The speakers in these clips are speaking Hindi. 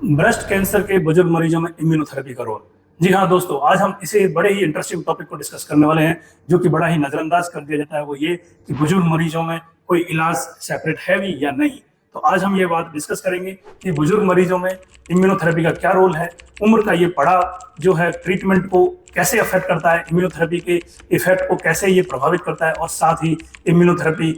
ब्रेस्ट कैंसर के बुजुर्ग मरीजों में इम्यूनोथेरेपी का रोल। जी हाँ दोस्तों, आज हम इसे बड़े ही इंटरेस्टिंग टॉपिक को डिस्कस करने वाले हैं जो कि बड़ा ही नजरअंदाज कर दिया जाता है। वो ये कि बुजुर्ग मरीजों में कोई इलाज सेपरेट है भी या नहीं। तो आज हम ये बात डिस्कस करेंगे कि बुजुर्ग मरीजों में इम्यूनोथेरेपी का क्या रोल है, उम्र का ये पड़ाव जो है ट्रीटमेंट को कैसे अफेक्ट करता है, इम्यूनोथेरेपी के इफेक्ट को कैसे ये प्रभावित करता है, और साथ ही इम्यूनोथेरेपी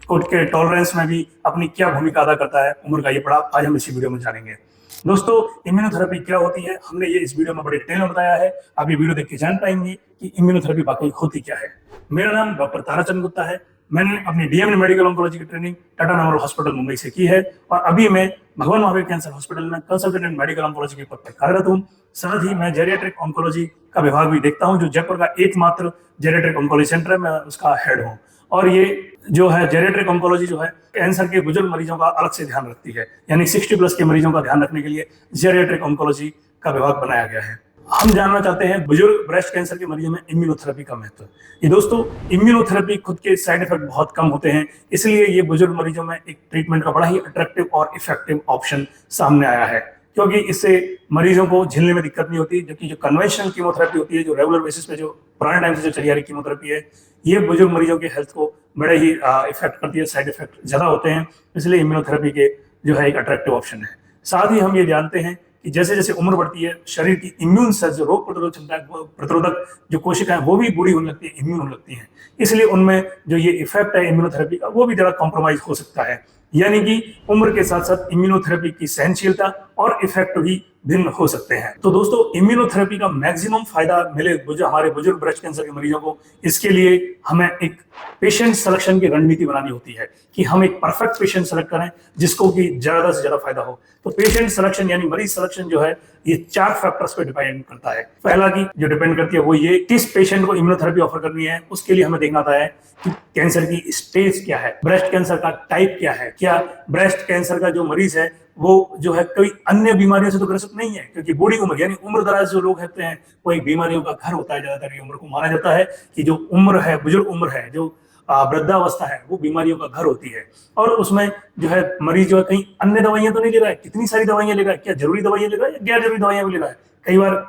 को के टॉलरेंस में भी अपनी क्या भूमिका अदा करता है उम्र का ये पड़ाव। आज हम इसी वीडियो में जानेंगे। दोस्तों, इम्यूनोथेरेपी क्या होती है हमने ये इस वीडियो में बड़े डिटेल में बताया है। आप ये वीडियो देख के जान पाएंगे कि इम्यूनोथेरेपी वाकई होती क्या है। मेरा नाम डॉक्टर ताराचंद गुप्ता है। मैंने अपनी डीएमडी मेडिकल ऑन्कोलॉजी की training Tata memorial hospital Mumbai से की है और अभी मैं भगवान महावीर कैंसर हॉस्पिटल में कंसल्टेंट मेडिकल ऑन्कोलॉजी के पद पर कार्यरत हूँ। साथ ही मैं जेरियाट्रिक ऑन्कोलॉजी का विभाग भी देखता हूँ, जो जयपुर का एकमात्र जेरियाट्रिक ऑन्कोलॉजी सेंटर है। मैं उसका हेड हूँ और ये जो है जेरियाट्रिक ऑन्कोलॉजी जो है कैंसर के बुजुर्ग मरीजों का अलग से ध्यान रखती है, यानी 60+ के मरीजों का ध्यान रखने के लिए जेरियाट्रिक ऑन्कोलॉजी का विभाग बनाया गया है। हम जानना चाहते हैं बुजुर्ग ब्रेस्ट कैंसर के मरीजों में इम्यूनोथेरेपी का महत्व। ये दोस्तों, इम्यूनोथेरेपी खुद के साइड इफेक्ट बहुत कम होते हैं, इसलिए ये बुजुर्ग मरीजों में एक ट्रीटमेंट का बड़ा ही अट्रैक्टिव और इफेक्टिव ऑप्शन सामने आया है, क्योंकि इससे मरीजों को झेलने में दिक्कत नहीं होती। जबकि जो कन्वेंशनल कीमोथेरेपी होती है, जो रेगुलर बेसिस पे जो पुराने टाइम से जो चली आ रही कीमोथेरेपी है, ये बुजुर्ग मरीजों के हेल्थ को बड़े ही इफेक्ट करती है, साइड इफेक्ट ज्यादा होते हैं। इसलिए इम्यूनोथेरेपी के जो है एक अट्रैक्टिव ऑप्शन है। साथ ही हम ये जानते हैं कि जैसे जैसे उम्र बढ़ती है, शरीर की इम्यून सेल्स, जो रोग प्रतिरोधक क्षमता, प्रतिरोधक जो कोशिकाएं, वो भी बूढ़ी होने लगती है, इम्यून होने लगती हैं। इसलिए उनमें जो ये इफेक्ट है इम्यूनोथेरेपी का, वो भी जरा कॉम्प्रोमाइज हो सकता है। यानी कि उम्र के साथ साथ इम्यूनोथेरेपी की सहनशीलता और इफेक्ट भी भिन्न हो सकते हैं। तो दोस्तों, इम्यूनोथेरेपी का मैक्सिमम फायदा मिले हमारे बुजुर्ग ब्रेस्ट कैंसर के मरीजों को, इसके लिए हमें एक पेशेंट सिलेक्शन की रणनीति बनानी होती है कि हम एक परफेक्ट पेशेंट सेलेक्ट करें जिसको कि ज्यादा से ज्यादा फायदा हो। तो पेशेंट सिलेक्शन यानी मरीज सिलेक्शन जो है, ये 4 फैक्टर्स पे डिपेंड करता है। पहला की जो डिपेंड करती है वो ये, किस पेशेंट को इम्यूनोथेरेपी ऑफर करनी है। उसके लिए हमें देखना होता है कि कैंसर की स्टेज क्या है, ब्रेस्ट कैंसर का टाइप क्या है, क्या ब्रेस्ट कैंसर का जो मरीज है वो जो है कोई अन्य बीमारियों से तो ग्रसित नहीं है। क्योंकि बूढ़ी उम्र यानी उम्र दराज जो लोग होते हैं, वो एक बीमारियों का घर होता है। ज्यादातर ये उम्र को माना जाता है कि जो उम्र है, बुजुर्ग उम्र है, जो वृद्धावस्था है, वो बीमारियों का घर होती है। और उसमें जो है मरीज जो है कहीं अन्य दवाइयां तो नहीं ले रहा है, कितनी सारी दवाइयां ले रहा है, क्या जरूरी दवाइयां ले रहा है या गैर जरूरी दवाइयां भी ले रहा है। कई बार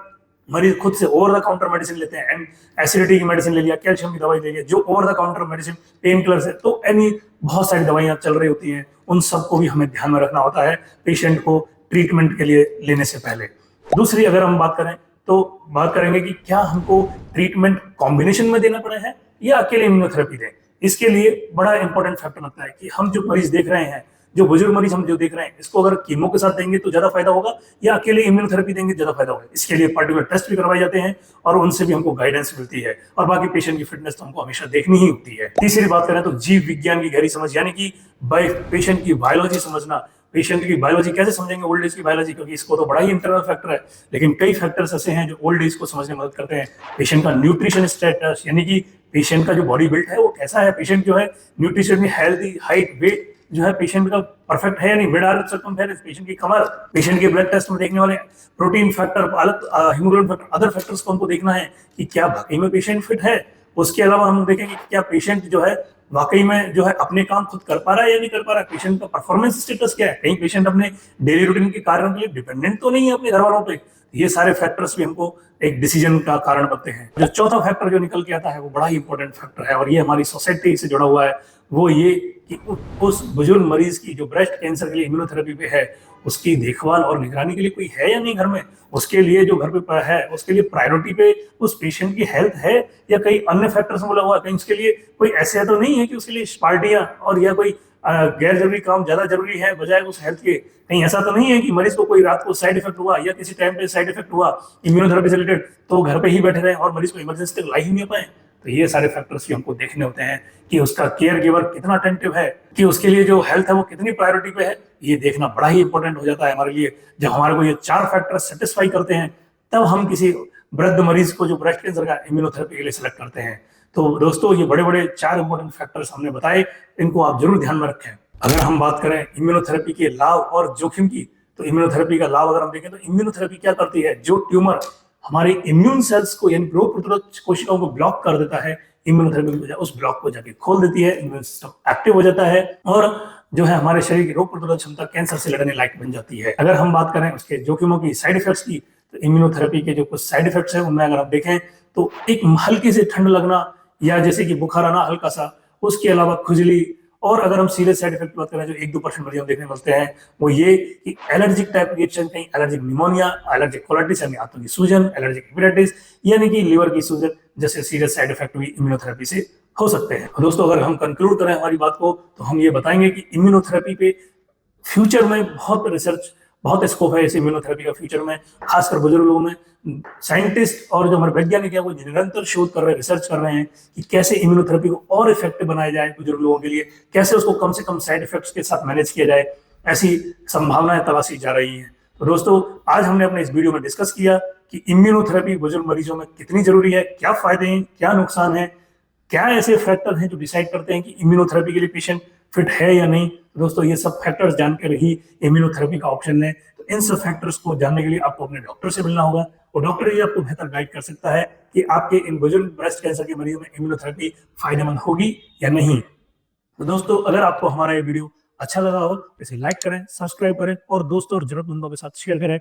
मरीज खुद से ओवर द काउंटर मेडिसिन लेते हैं, एसिडिटी की मेडिसिन ले लिया, कैल्शियम की दवाई ले लिया, जो over the counter medicine, pain killer से, तो यानी बहुत सारी दवाइयां चल रही होती हैं। उन सबको भी हमें ध्यान में रखना होता है पेशेंट को ट्रीटमेंट के लिए लेने से पहले। दूसरी अगर हम बात करें तो बात करेंगे कि क्या हमको ट्रीटमेंट कॉम्बिनेशन में देना पड़ा है या अकेले इम्यूनोथेरेपी दें। इसके लिए बड़ा इंपॉर्टेंट फैक्टर लगता है कि हम जो मरीज देख रहे हैं, जो बुजुर्ग मरीज हम जो देख रहे हैं, इसको अगर कीमो के साथ देंगे तो ज्यादा फायदा होगा या अकेले इम्यूनोथेरेपी देंगे ज्यादा फायदा होगा। इसके लिए पर्टिकुलर टेस्ट भी करवाए जाते हैं और उनसे भी हमको गाइडेंस मिलती है। और बाकी पेशेंट की फिटनेस तो हमको हमेशा देखनी ही होती है। तीसरी बात करें तो जीव विज्ञान की गहरी समझ, यानी कि पेशेंट की बायोलॉजी समझना। पेशेंट की बायोलॉजी कैसे समझेंगे, ओल्ड एज की बायोलॉजी, क्योंकि इसको तो बड़ा ही इंटरनल फैक्टर है, लेकिन कई फैक्टर्स ऐसे हैं जो ओल्ड एज को समझने में मदद करते हैं। पेशेंट का न्यूट्रिशन स्टेटस, यानी कि पेशेंट का जो बॉडी बिल्ड है वो कैसा है, पेशेंट जो है न्यूट्रिशन में हेल्दी, हाइट, वेट जो है पेशेंट का परफेक्ट है या नहीं, मिड आर्म सर्कमफेरेंस, पेशेंट की कमर, पेशेंट के ब्लड टेस्ट में देखने वाले प्रोटीन फैक्टर, अलग हीमोग्लोबिन फैक्टर, अदर फैक्टर्स को हमको देखना है कि क्या वाकई में पेशेंट फिट है। उसके अलावा हम देखेंगे कि क्या पेशेंट जो है वाकई में जो है अपने काम खुद कर पा रहा है या नहीं कर पा रहा है, पेशेंट का परफॉर्मेंस स्टेटस क्या है, कहीं पेशेंट अपने डेली रूटीन के कार्यों के लिए डिपेंडेंट तो नहीं है अपने घर वालों पे। ये सारे फैक्टर्स भी हमको एक डिसीजन का कारण बनते हैं। जो चौथा फैक्टर जो निकल के आता है वो बड़ा ही इंपॉर्टेंट फैक्टर है और ये हमारी सोसाइटी से जुड़ा हुआ है। वो ये कि उस बुजुर्ग मरीज की जो ब्रेस्ट कैंसर के लिए इम्यूनोथेरेपी पे है, उसकी देखभाल और निगरानी के लिए कोई है या नहीं घर में। उसके लिए जो घर पे है, उसके लिए प्रायोरिटी पे उस पेशेंट की हेल्थ है या कई अन्य फैक्टर्स बोला हुआ है। कहीं उसके लिए कोई ऐसा तो नहीं है कि उसके लिए पार्टियां और या कोई गैर जरूरी काम ज्यादा जरूरी है बजाय उस हेल्थ के। कहीं ऐसा तो नहीं है कि मरीज को कोई रात को साइड इफेक्ट हुआ या किसी टाइम पे साइड इफेक्ट हुआ इम्यूनोथेरेपी से रिलेटेड, तो घर पे ही बैठे रहे और मरीज को इमरजेंसी तक ला ही नहीं पाए। तो ये सारे फैक्टर्स भी हमको देखने होते हैं कि उसका केयर गिवर कितना अटेंटिव है, कि उसके लिए जो हेल्थ है वो कितनी प्रायोरिटी पे है। ये देखना बड़ा ही इंपॉर्टेंट हो जाता है हमारे लिए। जब हमारे को ये 4 फैक्टर सेटिस्फाई करते हैं, तब हम किसी वृद्ध मरीज को जो ब्रेस्ट कैंसर का इम्यूनोथेरेपी के लिए सिलेक्ट करते हैं। तो दोस्तों, ये बड़े बड़े 4 इंपॉर्टेंट फैक्टर्स हमने बताए, इनको आप जरूर ध्यान में रखें। अगर हम बात करें इम्यूनोथेरेपी के लाभ और जोखिम की, तो इम्यूनोथेरेपी का लाभ अगर हम देखें तो इम्यूनोथेरेपी क्या करती है, जो ट्यूमर हमारे इम्यून सेल्स को यानी रोग प्रतिरोधक कोशिकाओं को ब्लॉक कर देता है, इम्यूनोथेरेपी की वजह उस ब्लॉक को जाके खोल देती है, इम्यून सिस्टम एक्टिव हो जाता है और जो है हमारे शरीर की रोग प्रतिरोधक क्षमता कैंसर से लड़ने लायक बन जाती है। अगर हम बात करें उसके जोखिमों की, साइड इफेक्ट्स की, तो इम्यूनोथेरेपी के जो कुछ साइड इफेक्ट्स हैं उनमें अगर आप देखें तो एक हल्की से ठंड लगना या जैसे कि बुखार आना हल्का सा, उसके अलावा खुजली, और अगर हम सीरियस साइड इफेक्ट की बात करें जो 1-2% मरीजों में देखने मिलते हैं वो ये कि एलर्जिक टाइप रिएक्शन, कहीं एलर्जिक निमोनिया, एलर्जिक कोलाइटिस यानी आंतों की सूजन, एलर्जिक हेपेटाइटिस यानी कि लीवर की सूजन जैसे सीरियस साइड इफेक्ट भी इम्यूनोथेरेपी से हो सकते हैं। दोस्तों अगर हम कंक्लूड करें हमारी बात को तो हम ये बताएंगे कि इम्यूनोथेरेपी पे फ्यूचर में बहुत रिसर्च, बहुत स्कोप है इस इम्यूनोथेरेपी का फ्यूचर में, खासकर बुजुर्ग लोगों में। साइंटिस्ट और जो हमारे वैज्ञानिक है वो निरंतर शोध कर रहे हैं, रिसर्च कर रहे हैं कि कैसे इम्यूनोथेरेपी को और इफेक्टिव बनाया जाए बुजुर्ग लोगों के लिए, कैसे उसको कम से कम साइड इफेक्ट्स के साथ मैनेज किया जाए, ऐसी संभावनाएं तलाशी जा रही हैं। तो दोस्तों आज हमने अपने इस वीडियो में डिस्कस किया कि इम्यूनोथेरेपी बुजुर्ग मरीजों में कितनी जरूरी है, क्या फायदे हैं, क्या नुकसान है, क्या ऐसे फैक्टर हैं जो डिसाइड करते हैं कि इम्यूनोथेरेपी के लिए पेशेंट फिट है या नहीं। दोस्तों ये सब फैक्टर्स जानकर ही इम्यूनोथेरेपी का ऑप्शन है। तो इन सब फैक्टर्स को जानने के लिए आपको अपने डॉक्टर से मिलना होगा और डॉक्टर ही आपको बेहतर गाइड कर सकता है कि आपके इन बुजुर्ग ब्रेस्ट कैंसर के मरीजों में इम्यूनोथेरेपी फायदेमंद होगी या नहीं। तो दोस्तों अगर आपको हमारा ये वीडियो अच्छा लगा हो तो इसे लाइक करें, सब्सक्राइब करें और दोस्तों और जरूरतमंदों के साथ शेयर करें